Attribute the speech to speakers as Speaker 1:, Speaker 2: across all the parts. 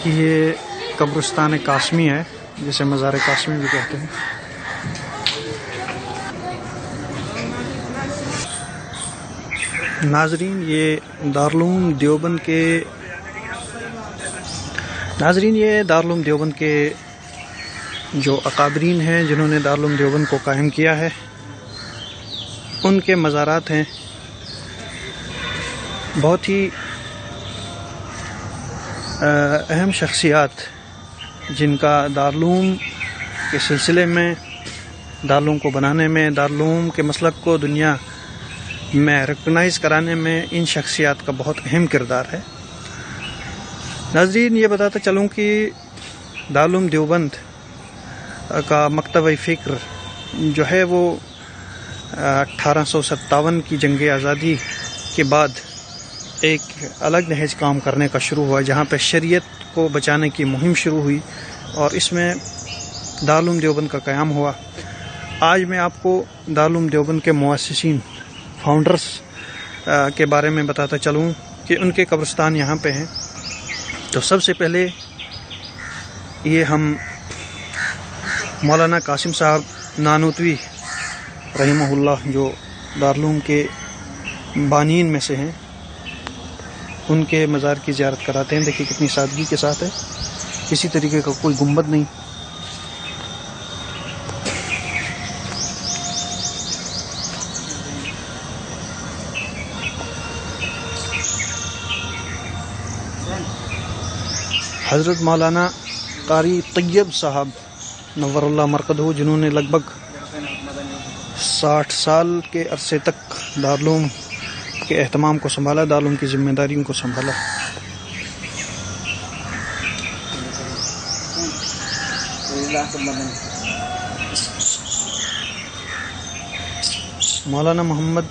Speaker 1: یہ قبرستان قاسمی ہے، جسے مزار قاسمی بھی کہتے ہیں۔ ناظرین، یہ دارالعلوم دیوبند کے جو اکابرین ہیں جنہوں نے دارالعلوم دیوبند کو قائم کیا ہے، ان کے مزارات ہیں۔ بہت ہی اہم شخصیات جن کا دارالعلوم کے سلسلے میں، دارالعلوم کو بنانے میں، دارالعلوم کے مسلک کو دنیا میں ریکگنائز کرانے میں ان شخصیات کا بہت اہم کردار ہے۔ ناظرین، یہ بتاتا چلوں کہ دارالعلوم دیوبند کا مکتبہ فکر جو ہے وہ 1857 کی جنگ آزادی کے بعد ایک الگ نہج کام کرنے کا شروع ہوا، جہاں پہ شریعت کو بچانے کی مہم شروع ہوئی اور اس میں دارالعلوم دیوبند کا قیام ہوا۔ آج میں آپ کو دارالعلوم دیوبند کے مؤسسین، فاؤنڈرز کے بارے میں بتاتا چلوں کہ ان کے قبرستان یہاں پہ ہیں۔ تو سب سے پہلے یہ ہم مولانا قاسم صاحب نانوتوی رحمہ اللہ، جو دارالعلوم کے بانین میں سے ہیں، ان کے مزار کی زیارت کراتے ہیں۔ دیکھیے کتنی سادگی کے ساتھ ہے، کسی طریقے کا کوئی گنبد نہیں۔ حضرت مولانا قاری طیب صاحب نور اللہ مرقدہ، جنہوں نے لگ بھگ 60 سال کے عرصے تک دارالعلوم کے اہتمام کو سنبھالا، دارالعلوم کی ذمہ داریوں کو سنبھالا۔ مولانا محمد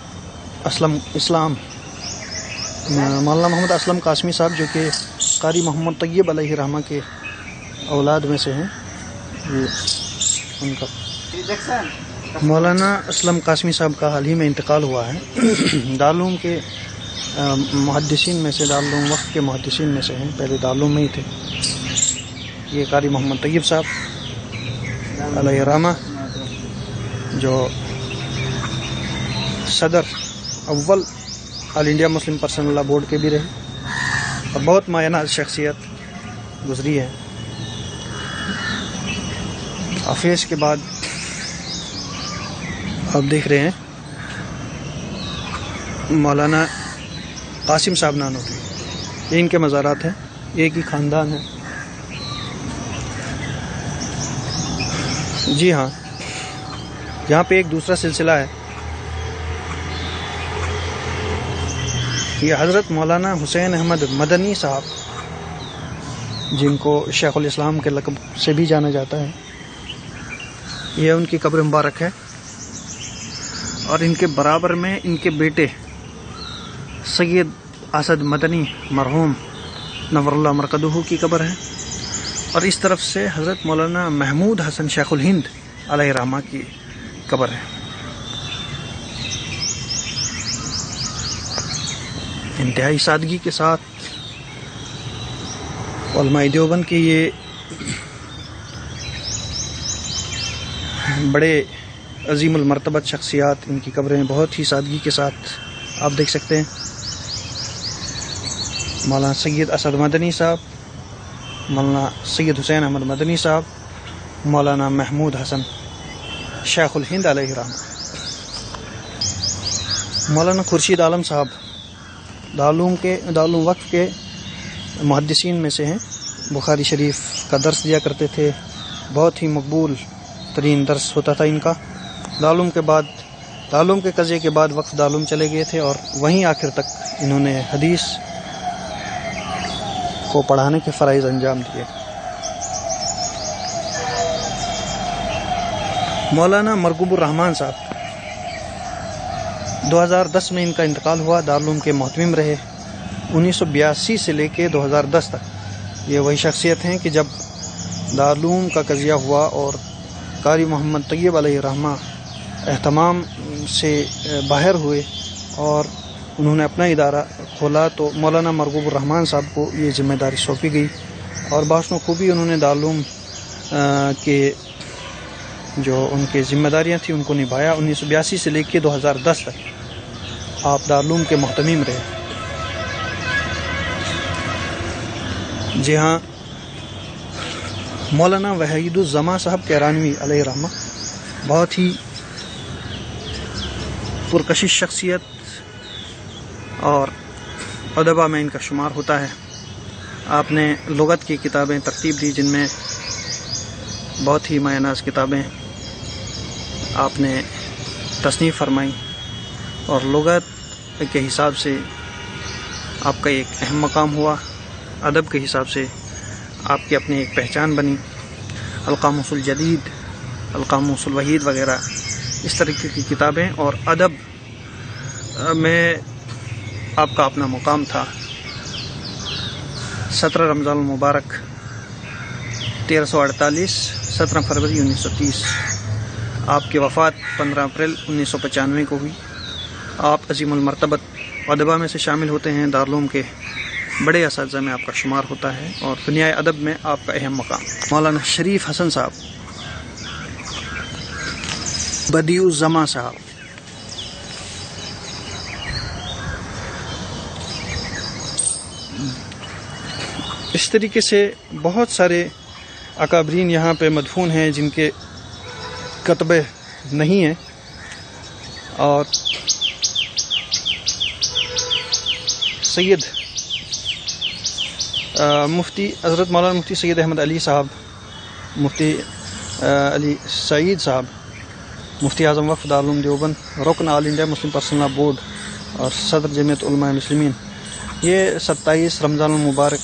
Speaker 1: اسلم قاسمی صاحب، جو کہ قاری محمد طیب علیہ رحمہ کے اولاد میں سے ہیں، یہ ان کا مولانا اسلم قاسمی صاحب کا حال ہی میں انتقال ہوا ہے۔ دارالعلوم کے محدثین میں سے، دارالعلوم وقت کے محدثین میں سے ہیں، پہلے دارالعلوم میں ہی تھے۔ یہ قاری محمد طیب صاحب علیہ رحمہ، جو صدر اول آل انڈیا مسلم پرسنل لا بورڈ کے بھی رہے اور بہت مایہ ناز شخصیت گزری ہے۔ افیز کے بعد آپ دیکھ رہے ہیں مولانا قاسم صاحب نانوتوی، یہ ان کے مزارات ہیں، ایک ہی خاندان ہے۔ جی ہاں، یہاں پہ ایک دوسرا سلسلہ ہے، یہ حضرت مولانا حسین احمد مدنی صاحب، جن کو شیخ الاسلام کے لقب سے بھی جانا جاتا ہے، یہ ان کی قبر مبارک ہے۔ اور ان کے برابر میں ان کے بیٹے سید اسد مدنی مرحوم نور اللہ مرقدہ کی قبر ہے، اور اس طرف سے حضرت مولانا محمود حسن شیخ الہند علیہ رحمہ کی قبر ہے۔ انتہائی سادگی کے ساتھ علماء دیوبند کی یہ بڑے عظیم المرتبت شخصیات، ان کی قبریں بہت ہی سادگی کے ساتھ آپ دیکھ سکتے ہیں۔ مولانا سید اسد مدنی صاحب، مولانا سید حسین احمد مدنی صاحب، مولانا محمود حسن شیخ الہند علیہ رحمہ، مولانا خورشید عالم صاحب دارالعلوم وقف کے محدثین میں سے ہیں، بخاری شریف کا درس دیا کرتے تھے، بہت ہی مقبول ترین درس ہوتا تھا ان کا۔ دارالعلوم کے قضیے کے بعد وقف دارالعلوم چلے گئے تھے، اور وہیں آخر تک انہوں نے حدیث کو پڑھانے کے فرائض انجام دیے۔ مولانا مرغوب الرحمان صاحب، 2010 میں ان کا انتقال ہوا، دارالعلوم کے محتمم رہے 1982 سے لے کے 2010 تک۔ یہ وہی شخصیت ہیں کہ جب دارالعلوم کا قضیہ ہوا اور قاری محمد طیب علیہ رحمہ اہتمام سے باہر ہوئے اور انہوں نے اپنا ادارہ کھولا، تو مولانا مرغوب الرحمان صاحب کو یہ ذمہ داری سونپی گئی اور بحسن خوبی انہوں نے دارالعلوم کے جو ان کے ذمہ داریاں تھیں ان کو نبھایا. 1982 سے لے کے 2010 تک آپ دارالعلوم کے محتمم رہے. جی ہاں، مولانا وحید الزماں صاحب کیرانوی علیہ رحمہ بہت ہی پرکشش شخصیت اور ادبا میں ان کا شمار ہوتا ہے. آپ نے لغت کی کتابیں ترتیب دی جن میں بہت ہی مایہ ناز کتابیں آپ نے تصنیف فرمائی، اور لغت کے حساب سے آپ کا ایک اہم مقام ہوا. ادب کے حساب سے آپ کی اپنی ایک پہچان بنی. القاموس الجدید، القاموس الوحید وغیرہ اس طریقے کی کتابیں، اور ادب میں آپ کا اپنا مقام تھا. 17 رمضان المبارک 1348، 17 فروری 1930. آپ کی وفات 15 اپریل 1995 کو ہوئی. آپ عظیم المرتبت ادبا میں سے شامل ہوتے ہیں. دارالعلوم کے بڑے اساتذہ میں آپ کا شمار ہوتا ہے، اور دنیا ادب میں آپ کا اہم مقام. مولانا شریف حسن صاحب، بدیع الزماں صاحب، اس طریقے سے بہت سارے اکابرین یہاں پہ مدفون ہیں جن کے کتبے نہیں ہیں. اور سید مفتی حضرت مولانا مفتی سید احمد علی صاحب، مفتی علی سعید صاحب، مفتی اعظم وفد دارالعلوم دیوبند، رکن آل انڈیا مسلم پرسنل لا بورڈ اور صدر جمعیت علماء مسلمین، یہ 27 رمضان المبارک